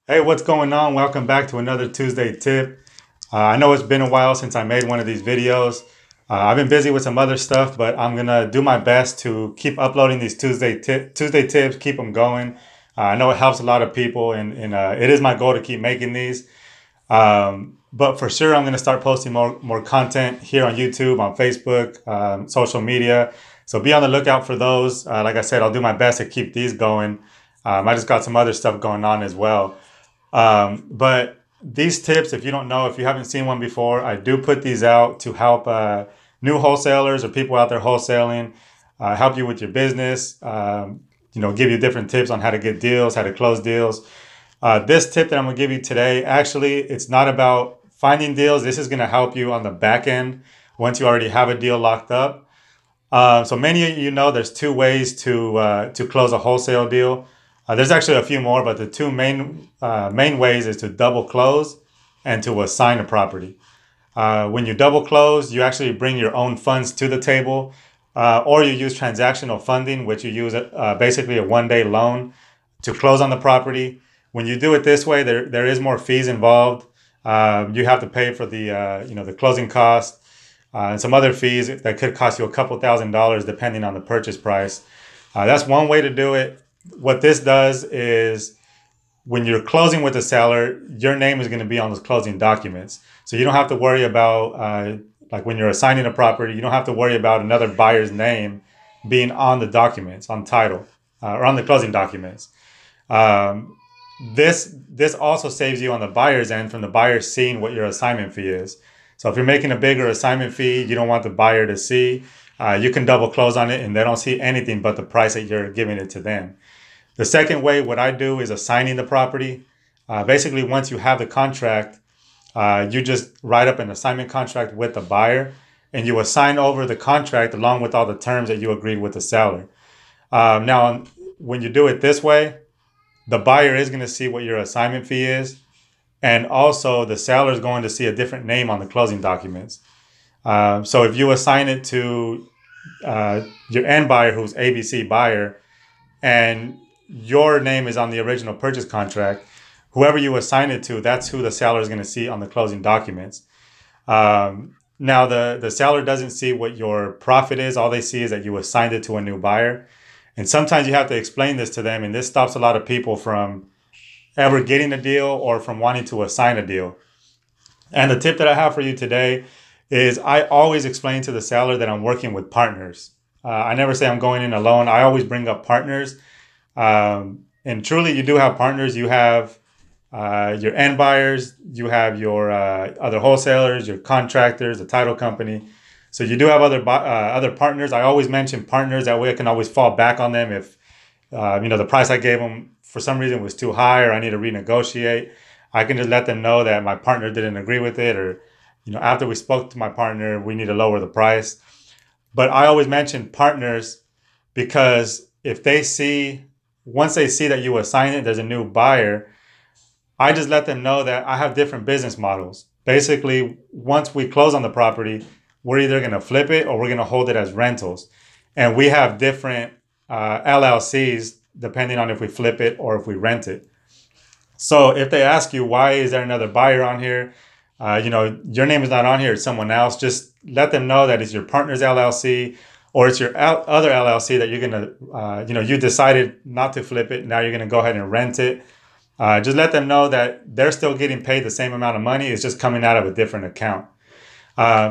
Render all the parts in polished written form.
Hey, what's going on? Welcome back to another Tuesday tip. I know it's been a while since I made one of these videos. I've been busy with some other stuff, but I'm gonna do my best to keep uploading these Tuesday tips, keep them going. I know it helps a lot of people, and it is my goal to keep making these. But for sure, I'm gonna start posting more content here on YouTube, on Facebook, social media. So be on the lookout for those. Like I said, I'll do my best to keep these going. I just got some other stuff going on as well. But these tips, if you don't know, if you haven't seen one before, I do put these out to help new wholesalers or people out there wholesaling, help you with your business, give you different tips on how to get deals, how to close deals. This tip that I'm going to give you today, actually, it's not about finding deals. This is going to help you on the back end once you already have a deal locked up. So many of you know there's two ways to close a wholesale deal. There's actually a few more, but the two main ways is to double close and to assign a property. When you double close, you actually bring your own funds to the table, or you use transactional funding, which you use basically a one-day loan to close on the property. When you do it this way, there is more fees involved. You have to pay for the closing costs and some other fees that could cost you a couple $1,000s depending on the purchase price. That's one way to do it. What this does is when you're closing with the seller, your name is going to be on those closing documents. So you don't have to worry about, like when you're assigning a property, you don't have to worry about another buyer's name being on the documents, on title, or on the closing documents. Um, this also saves you on the buyer's end from the buyer seeing what your assignment fee is. So if you're making a bigger assignment fee, you don't want the buyer to see. You can double close on it and they don't see anything but the price that you're giving it to them. The second way, what I do is assigning the property. Basically, once you have the contract, you just write up an assignment contract with the buyer and you assign over the contract along with all the terms that you agreed with the seller. Now, when you do it this way, the buyer is going to see what your assignment fee is. And also the seller is going to see a different name on the closing documents. So if you assign it to your end buyer, who's ABC buyer, and your name is on the original purchase contract, whoever you assign it to, that's who the seller is going to see on the closing documents. Now, the seller doesn't see what your profit is. All they see is that you assigned it to a new buyer. And sometimes you have to explain this to them, and this stops a lot of people from ever getting a deal or from wanting to assign a deal. And the tip that I have for you today is I always explain to the seller that I'm working with partners. I never say I'm going in alone. I always bring up partners. And truly, you do have partners. You have your end buyers. You have your other wholesalers, your contractors, the title company. So you do have other partners. I always mention partners. That way I can always fall back on them if the price I gave them for some reason was too high or I need to renegotiate. I can just let them know that my partner didn't agree with it, or after we spoke to my partner, we need to lower the price. But I always mention partners because if once they see that you assign it, there's a new buyer, I just let them know that I have different business models. Basically, once we close on the property, we're either going to flip it or we're going to hold it as rentals. And we have different LLCs depending on if we flip it or if we rent it. So if they ask you, why is there another buyer on here? Your name is not on here, it's someone else. Just let them know that it's your partner's LLC or it's your other LLC that you're going to, you decided not to flip it. Now you're going to go ahead and rent it. Just let them know that they're still getting paid the same amount of money. It's just coming out of a different account.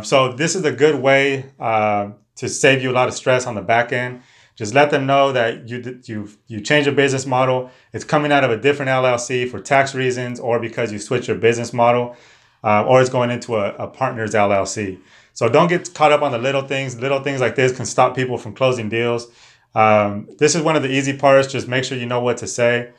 So this is a good way to save you a lot of stress on the back end. Just let them know that you change your business model. It's coming out of a different LLC for tax reasons or because you switch your business model, or it's going into a partner's LLC. So don't get caught up on the little things. Little things like this can stop people from closing deals. This is one of the easy parts. Just make sure you know what to say.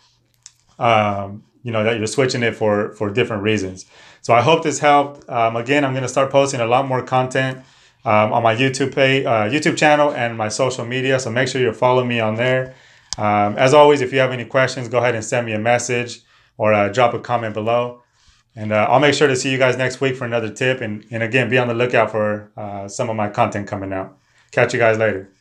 That you're switching it for different reasons. So I hope this helped. Again, I'm going to start posting a lot more content on my YouTube channel and my social media. So make sure you're following me on there. As always, if you have any questions, go ahead and send me a message or drop a comment below. And I'll make sure to see you guys next week for another tip. And again, be on the lookout for some of my content coming out. Catch you guys later.